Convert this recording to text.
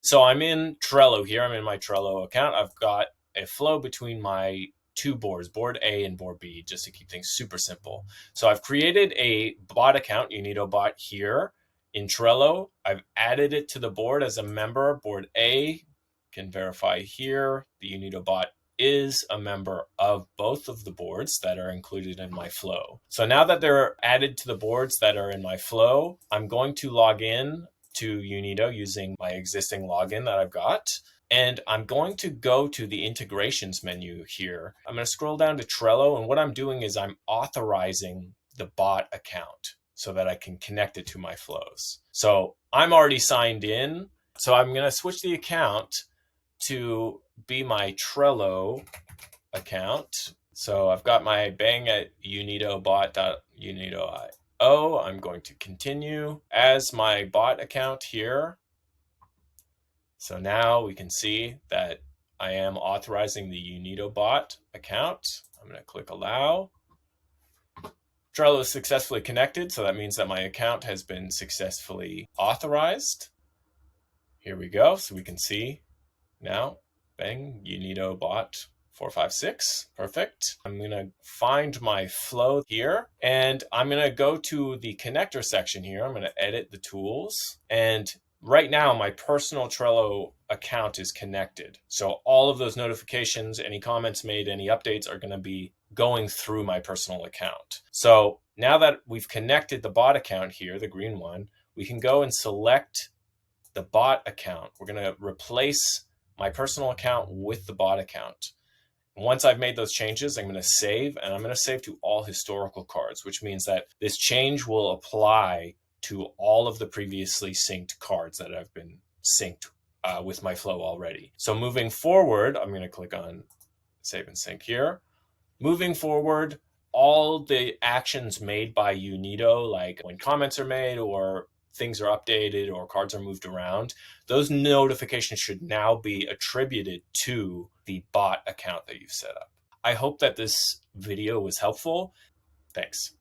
So I'm in Trello here. I'm in my Trello account. I've got a flow between my two boards, board A and board B, just to keep things super simple. So I've created a bot account, Unito bot here in Trello. I've added it to the board as a member. Board A can verify here. The Unito bot is a member of both of the boards that are included in my flow. So now that they're added to the boards that are in my flow, I'm going to log in to Unito using my existing login that I've got. And I'm going to go to the integrations menu here. I'm going to scroll down to Trello. And what I'm doing is I'm authorizing the bot account so that I can connect it to my flows. So I'm already signed in. So I'm going to switch the account to be my Trello account. So I've got my bang at unitobot.unito.io. I'm going to continue as my bot account here. So now we can see that I am authorizing the Unito bot account. I'm going to click allow. Trello is successfully connected, so that means that my account has been successfully authorized. Here we go. So we can see now, bang, Unito bot 456. Perfect. I'm going to find my flow here, and I'm going to go to the connector section here. I'm going to edit the tools, and right now my personal Trello account is connected. So all of those notifications, any comments made, any updates are going to be going through my personal account. So now that we've connected the bot account here, the green one, we can go and select the bot account. We're going to replace my personal account with the bot account. Once I've made those changes, I'm going to save, and I'm going to save to all historical cards, which means that this change will apply to all of the previously synced cards that have been synced with my flow already. So moving forward, I'm going to click on save and sync here. Moving forward, all the actions made by Unito, like when comments are made or things are updated or cards are moved around, those notifications should now be attributed to the bot account that you've set up. I hope that this video was helpful. Thanks.